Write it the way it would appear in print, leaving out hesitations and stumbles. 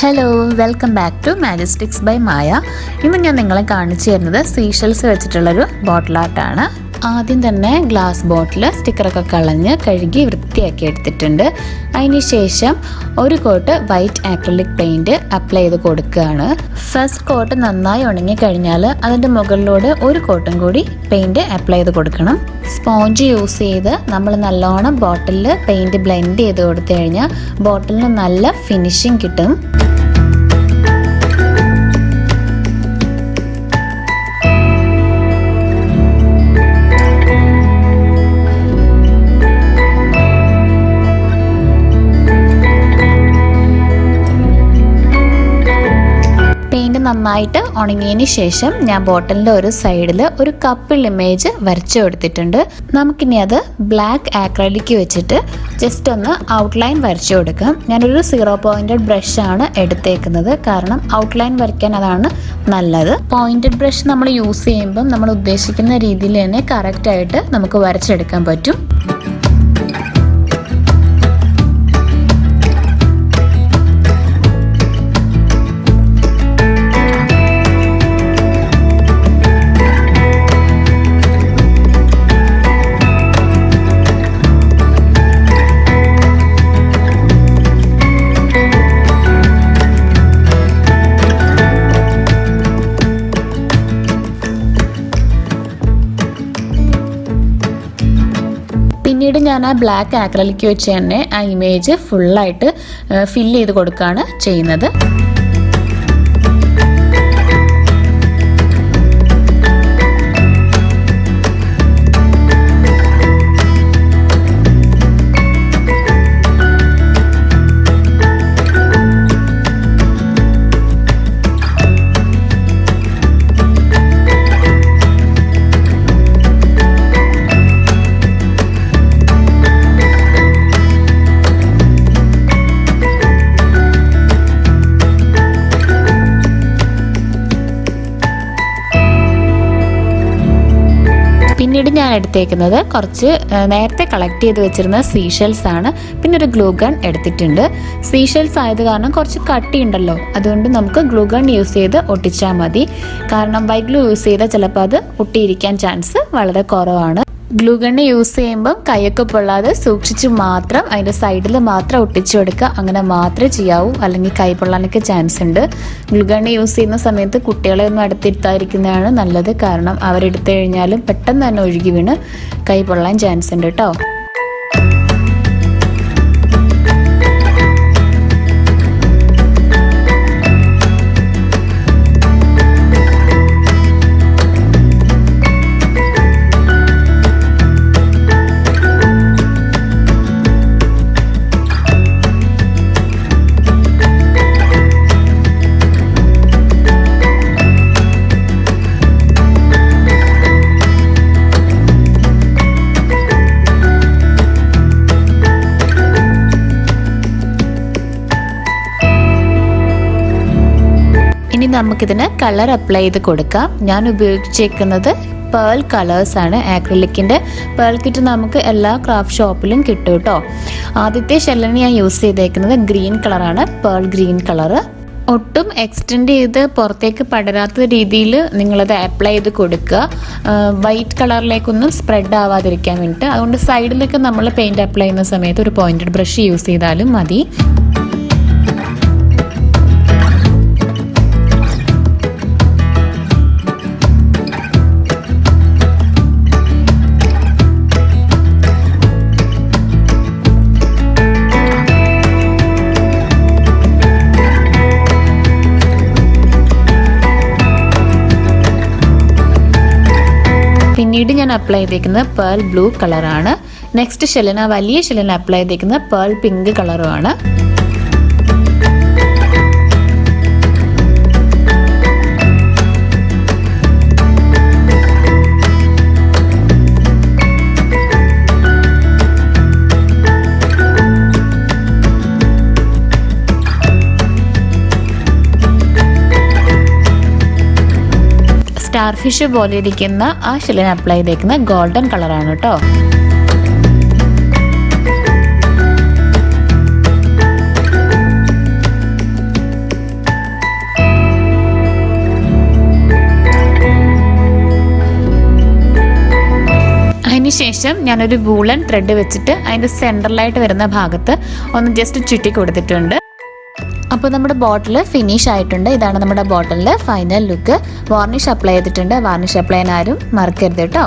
Hello, welcome back to majestics by Maya. ഇന്ന് ഞാൻ നിങ്ങളെ കാണിച്ചു തരുന്നത് സീഷെൽസ് വെച്ചിട്ടുള്ളൊരു ബോട്ടിൽ ആർട്ടാണ്. ആദ്യം തന്നെ ഗ്ലാസ് ബോട്ടിൽ സ്റ്റിക്കറൊക്കെ കളഞ്ഞ് കഴുകി വൃത്തിയാക്കി എടുത്തിട്ടുണ്ട്. അതിനുശേഷം ഒരു coat white acrylic paint apply ചെയ്ത് കൊടുക്കുകയാണ്. ഫസ്റ്റ് കോട്ട് നന്നായി ഉണങ്ങി കഴിഞ്ഞാൽ അതിൻ്റെ മുകളിലൂടെ ഒരു കോട്ടും കൂടി പെയിൻറ്റ് അപ്ലൈ ചെയ്ത് കൊടുക്കണം. സ്പോഞ്ച് യൂസ് ചെയ്ത് നമ്മൾ നല്ലോണം ബോട്ടിലിൽ പെയിൻറ്റ് ബ്ലെൻഡ് ചെയ്ത് കൊടുത്തു കഴിഞ്ഞാൽ ബോട്ടിലിന് നല്ല ഫിനിഷിങ് കിട്ടും. നന്നായിട്ട് ഉണങ്ങിയതിന് ശേഷം ഞാൻ ബോട്ടിലിൻ്റെ ഒരു സൈഡിൽ ഒരു കപ്പിൾ ഇമേജ് വരച്ചു കൊടുത്തിട്ടുണ്ട്. നമുക്കിനി അത് ബ്ലാക്ക് ആക്രലിക് വെച്ചിട്ട് ജസ്റ്റ് ഒന്ന് ഔട്ട്ലൈൻ വരച്ചു കൊടുക്കാം. ഞാനൊരു 0 പോയിൻറ്റഡ് ബ്രഷാണ് എടുത്തേക്കുന്നത്, കാരണം ഔട്ട്ലൈൻ വരയ്ക്കാൻ അതാണ് നല്ലത്. പോയിൻറ്റഡ് ബ്രഷ് നമ്മൾ യൂസ് ചെയ്യുമ്പം നമ്മൾ ഉദ്ദേശിക്കുന്ന രീതിയിൽ തന്നെ കറക്റ്റായിട്ട് നമുക്ക് വരച്ചെടുക്കാൻ പറ്റും. പിന്നീട് ഞാൻ ആ ബ്ലാക്ക് ആക്രലിക് വെച്ച് തന്നെ ആ ഇമേജ് ഫുള്ളായിട്ട് ഫില്ല് ചെയ്ത് കൊടുക്കുകയാണ് ചെയ്യുന്നത്. പിന്നീട് ഞാൻ എടുത്തേക്കുന്നത് കുറച്ച് നേരത്തെ കളക്ട് ചെയ്ത് വെച്ചിരുന്ന സീഷെൽസ് ആണ്. പിന്നെ ഒരു ഗ്ലൂ ഗൺ എടുത്തിട്ടുണ്ട്. സീഷെൽസ് ആയത് കാരണം കുറച്ച് കട്ടി ഉണ്ടല്ലോ, അതുകൊണ്ട് നമുക്ക് ഗ്ലൂ ഗൺ യൂസ് ചെയ്ത് ഒട്ടിച്ചാൽ മതി. കാരണം വൈറ്റ് ഗ്ലൂ യൂസ് ചെയ്താൽ ചിലപ്പോൾ അത് ഒട്ടിയിരിക്കാൻ ചാൻസ് വളരെ കുറവാണ്. ഗ്ലൂ ഗണ്ണ് യൂസ് ചെയ്യുമ്പം കൈയൊക്കെ പൊള്ളാതെ സൂക്ഷിച്ച് മാത്രം അതിൻ്റെ സൈഡിൽ മാത്രം ഒട്ടിച്ചു കൊടുക്കുക. അങ്ങനെ മാത്രമേ ചെയ്യാവൂ, അല്ലെങ്കിൽ കൈ പൊള്ളാനൊക്കെ ചാൻസ് ഉണ്ട്. ഗ്ലൂ ഗണ്ണ് യൂസ് ചെയ്യുന്ന സമയത്ത് കുട്ടികളെ ഒന്നും അടുത്തിരുത്താതിരിക്കുന്നതാണ് നല്ലത്, കാരണം അവരെടുത്തു കഴിഞ്ഞാലും പെട്ടെന്ന് തന്നെ ഒഴുകി വീണ് കൈ പൊള്ളാൻ ചാൻസ് ഉണ്ട് കേട്ടോ. ഇനി നമുക്കിതിന് കളർ അപ്ലൈ ചെയ്ത് കൊടുക്കാം. ഞാൻ ഉപയോഗിച്ചേക്കുന്നത് പേൾ കളേഴ്സ് ആണ്. ആക്രിലിക്കിൻ്റെ പേൾ കിറ്റ് നമുക്ക് എല്ലാ ക്രാഫ്റ്റ് ഷോപ്പിലും കിട്ടും കേട്ടോ. ആദ്യത്തെ ഷെല്ലിന് ഞാൻ യൂസ് ചെയ്തേക്കുന്നത് ഗ്രീൻ കളറാണ്, പേൾ ഗ്രീൻ കളറ്. ഒട്ടും എക്സ്റ്റെൻഡ് ചെയ്ത് പുറത്തേക്ക് പടരാത്ത രീതിയിൽ നിങ്ങളത് അപ്ലൈ ചെയ്ത് കൊടുക്കുക, വൈറ്റ് കളറിലേക്കൊന്നും സ്പ്രെഡ് ആവാതിരിക്കാൻ വേണ്ടിയിട്ട്. അതുകൊണ്ട് സൈഡിലേക്ക് നമ്മൾ പെയിൻറ്റ് അപ്ലൈ ചെയ്യുന്ന സമയത്ത് ഒരു പോയിൻറ്റഡ് ബ്രഷ് യൂസ് ചെയ്താലും മതി. പിന്നീട് ഞാൻ അപ്ലൈ ചെയ്തേക്കുന്നത് പേൾ ബ്ലൂ കളറാണ്. നെക്സ്റ്റ് ഷെല്ലിന്, വലിയ ഷെല്ലിന് അപ്ലൈ ചെയ്തേക്കുന്നത് പേൾ പിങ്ക് കളറുമാണ്. സ്റ്റാർ ഫിഷ് പോലെ ഇരിക്കുന്ന ആ ഷെല്ലിന് അപ്ലൈ ചെയ്തേക്കുന്ന ഗോൾഡൻ കളറാണ് കേട്ടോ. അതിനുശേഷം ഞാനൊരു വൂളൻ ത്രെഡ് വെച്ചിട്ട് അതിൻ്റെ സെൻറ്ററിലായിട്ട് വരുന്ന ഭാഗത്ത് ഒന്ന് ജസ്റ്റ് ചുറ്റി കൊടുത്തിട്ടുണ്ട്. അപ്പോൾ നമ്മുടെ ബോട്ടിൽ ഫിനിഷ് ആയിട്ടുണ്ട്. ഇതാണ് നമ്മുടെ ബോട്ടിലിൻ്റെ ഫൈനൽ ലുക്ക്. വാർണിഷ് അപ്ലൈ ചെയ്തിട്ടുണ്ട്. വാർണിഷ് അപ്ലൈ ചെയ്യാൻ ആരും മറക്കരുത് കേട്ടോ.